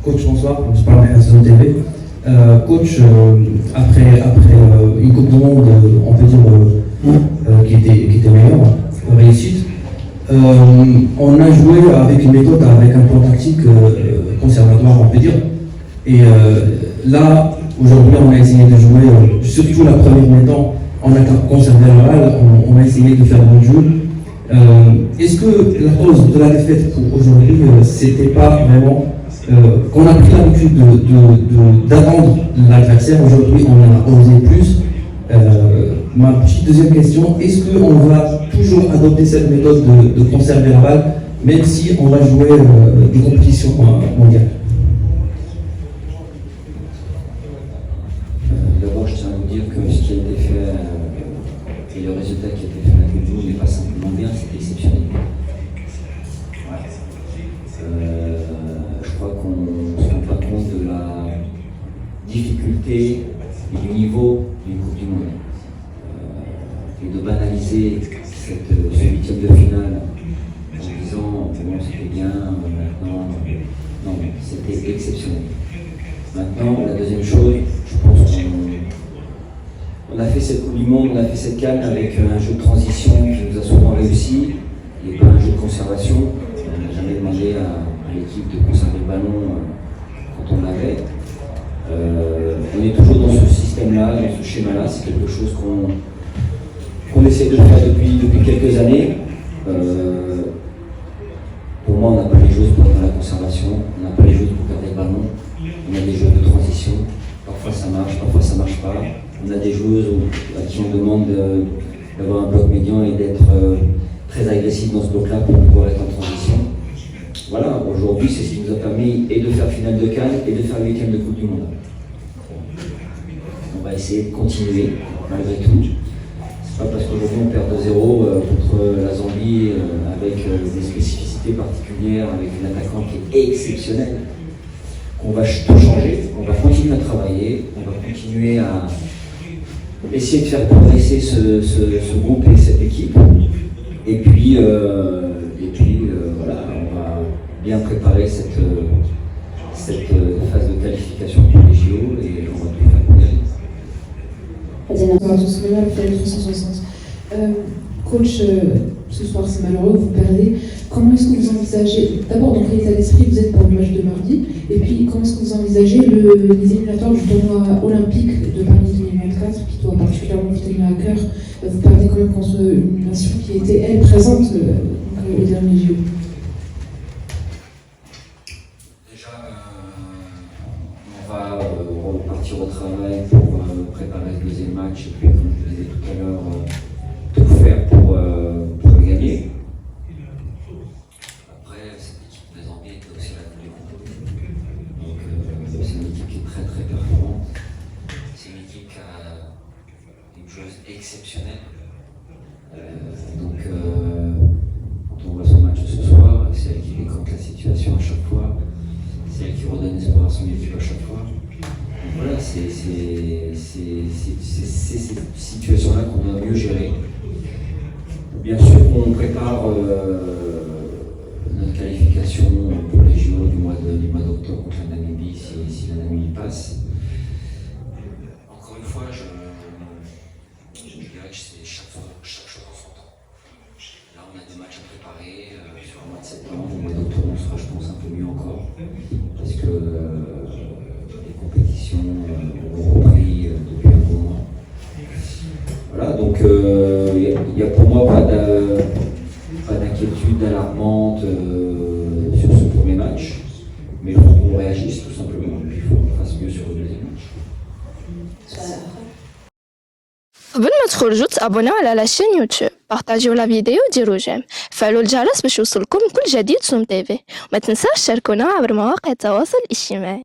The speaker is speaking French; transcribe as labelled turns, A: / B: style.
A: Coach, bonsoir, je parle de Hassan TV. Coach, après une Coupe du Monde, on peut dire, qui était meilleure, réussite, on a joué avec une méthode, avec un plan tactique conservatoire, on peut dire. Et là, aujourd'hui, on a essayé de jouer, surtout la première mi-temps, on a conservé la balle, on a essayé de faire bon jeu. Est-ce que la cause de la défaite pour aujourd'hui, c'était pas vraiment qu'on a pris l'habitude d'attendre l'adversaire, aujourd'hui on a osé plus. Ma petite deuxième question, est-ce qu'on va toujours adopter cette méthode de conserver la balle, même si on va jouer des compétitions mondiales?
B: D'abord, je tiens à vous dire que ce qui a été fait et le résultat qui a été fait à la Coupe du Monde n'est pas simplement bien, c'est exceptionnel. Ouais. Je crois qu'on ne se rend pas compte de la difficulté et du niveau d'une Coupe du Monde. Et de banaliser ce huitième de finale en disant bon, c'était bien, maintenant, non, c'était exceptionnel. Maintenant, la deuxième chose, je pense qu'on a fait cette Coupe du Monde, on a fait cette CAN avec un jeu de transition qui nous a souvent réussi et pas un jeu de conservation. On n'a jamais demandé à l'équipe de conserver le ballon quand on l'avait. On est toujours dans ce système-là, dans ce schéma-là, c'est quelque chose qu'on essaie de faire depuis quelques années. Pour moi, on n'a pas les joueuses pour faire la conservation, on n'a pas les joueuses pour garder le ballon, on a des jeux de transition, parfois ça marche pas. On a des joueuses à qui on demande d'avoir un bloc médian et d'être très agressif dans ce bloc-là pour pouvoir être en transition. Voilà, aujourd'hui c'est ce qui nous a permis et de faire finale de CAN et de faire le huitième de Coupe du Monde. On va essayer de continuer malgré tout. C'est pas parce qu'aujourd'hui on perd 2-0 contre la Zambie avec des spécificités particulières, avec une attaquante qui est exceptionnelle, qu'on va tout changer. On va continuer à travailler, on va continuer à essayer de faire progresser ce groupe et cette équipe. Et puis voilà, on va bien préparer cette phase de qualification pour les JO et on va tout faire pour y aller.
C: Coach, ce soir c'est malheureux, vous perdez. Comment est-ce que vous envisagez, d'abord dans quel état d'esprit vous êtes pour le match de mardi, et puis comment est-ce que vous envisagez les éliminatoires du tournoi olympique de Paris 2024 qui doit particulièrement vous tenir à cœur? Vous perdez quand même contre une nation qui était, elle, présente au dernier JO.
B: Déjà, on va repartir au travail pour préparer le deuxième match, et puis comme je le disais tout à l'heure, tout faire pour le gagner. Après, cette équipe de Zambie était aussi la Coupe du Monde. Donc c'est une équipe qui est très très performante. C'est une équipe qui a une joueuse exceptionnelle. Donc quand on voit son match ce soir, c'est elle qui décante la situation à chaque fois. C'est elle qui redonne espoir à son équipe à chaque fois. Donc voilà, c'est ces situations-là qu'on doit mieux gérer. Bien sûr, on prépare notre qualification pour les JO du mois d'octobre contre la Namibie, si la Namibie passe. Encore une fois, je dirais que c'est chaque chose en son temps. Là, on a des matchs à préparer sur le mois de septembre, au mois d'octobre, on sera, je pense, un peu mieux encore, parce que les compétitions ont repris depuis un bon mois. Voilà, donc il n'y a pour moi pas d'inquiétude alarmante sur ce premier match, mais il faut qu'on réagisse tout simplement, il faut qu'on fasse mieux sur le deuxième match.
D: قبل ما تخرجوا تابوناو على لاشين يوتيوب، بارطاجيو لا فيديو وديروا جيم، فعلوا الجرس باش يوصلكم كل جديد سوم تيفي، وما تنساوش تشاركونا عبر مواقع التواصل الاجتماعي.